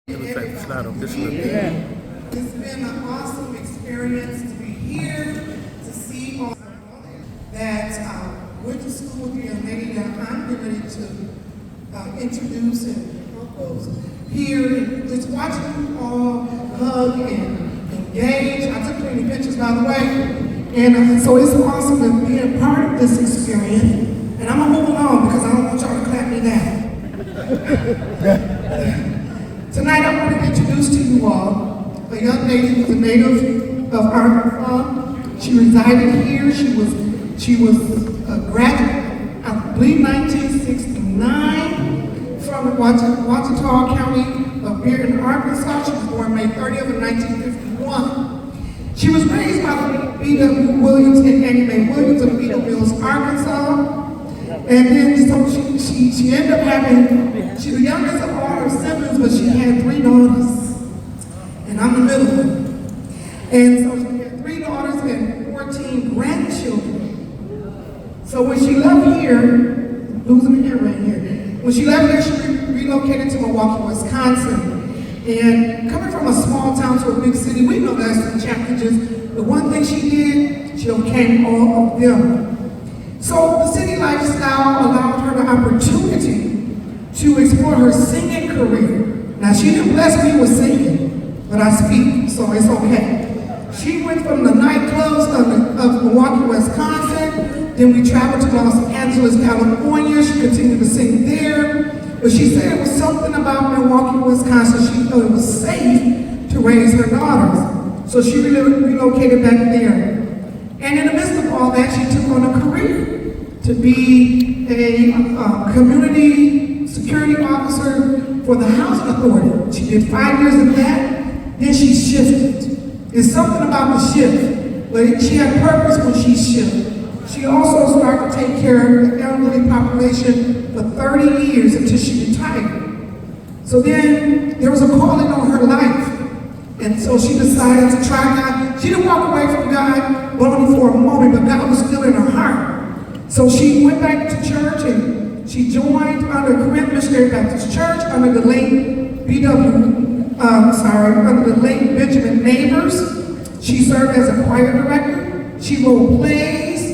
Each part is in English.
It's not official. It's been an awesome experience to be here, to see all that went to school with the young lady that I'm getting ready to introduce and propose here. And just watching you all hug and engage. I took plenty of pictures, by the way. And so it's awesome to be a part of this experience. And I'm going to move along because I don't want y'all to clap me down. Tonight I want to introduce to you all a young lady who's a native of Arkansas. She resided here. She was a graduate, I believe 1969, from Ouachita County here in Arkansas. She was born May 30th of 1951. She was raised by B.W. Williams and Annie Mae Williams of Beetle Mills, Arkansas. And then so she ended up having, she's the youngest of all her siblings, but she had 3 daughters. And I'm the middle one. And so she had 3 daughters and 14 grandchildren. So when she left here, losing the ear right here. When she left here, she relocated to Milwaukee, Wisconsin. And coming from a small town to a big city, we know there's some challenges. The one thing she did, she overcame all of them. So the city lifestyle allowed her the opportunity to explore her singing career. Now she didn't bless me with singing, but I speak, so it's okay. She went from the nightclubs of Milwaukee, Wisconsin, then we traveled to Los Angeles, California. She continued to sing there, but she said it was something about Milwaukee, Wisconsin. She felt it was safe to raise her daughters. So she relocated back there. And in the midst of all that, she took on a career to be a community security officer for the housing authority. She did 5 years of that, then she shifted. It's something about the shift, but she had purpose when she shifted. She also started to take care of the elderly population for 30 years until she retired. So then there was a calling on her life. And so she decided to try God. She didn't walk away from God but only for a moment, but God was still in her heart. So she went back to church and she joined under Corinth Missionary Baptist Church under the late under the late Benjamin Neighbors. She served as a choir director. She wrote plays.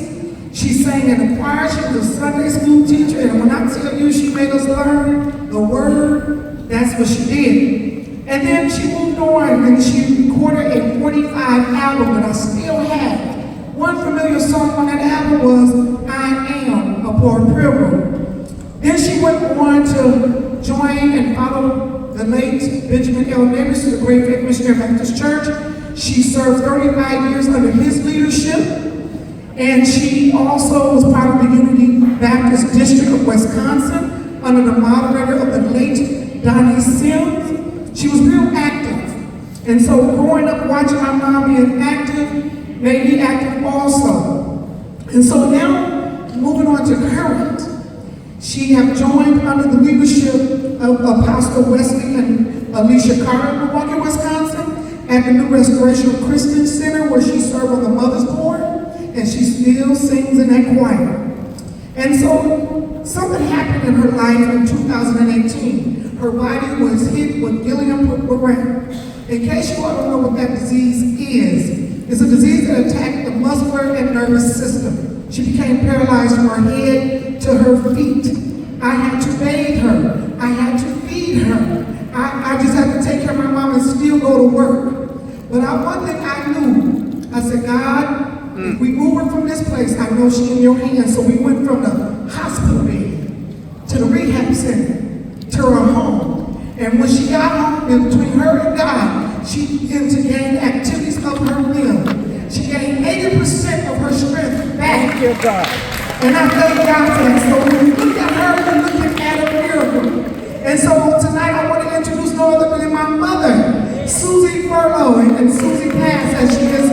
She sang in the choir. She was a Sunday school teacher. And when I tell you she made us learn the word, that's what she did. And then she moved on and she recorded a 45 album that I still have. One familiar song on that album was I Am a Poor Pilgrim. Then she went on to join and follow the late Benjamin L. Neighbors to the Great Faith Missionary Baptist Church. She served 35 years under his leadership. And she also was part of the Unity Baptist District of Wisconsin under the moderator of the late Donnie Sims. She was real active. And so growing up watching my mom being active made me active also. And so now, moving on to current, she have joined under the leadership of Apostle Wesley and Alicia Carter in Milwaukee, Wisconsin, at the New Restoration Christian Center where she served on the Mother's Board, and she still sings in that choir. And so something happened in her life in 2018. Her body was hit with Guillain-Barré. In case you all don't know what that disease is, it's a disease that attacked the muscular and nervous system. She became paralyzed from her head to her feet. I had to bathe her. I had to feed her. I just had to take care of my mom and still go to work. But one thing I knew, I said, God, if we move her from this place, I know she's in your hands. So we went from the hospital bed to the rehab center to her home. And when she got home, between her and God, she began to gain activities of her will. She gained 80% of her strength back. Thank you, God. And I thank God for that. So when we look at her, we're looking at a miracle. And so tonight I want to introduce no other than my mother, Susie Furlow, and Susie Pass, as she is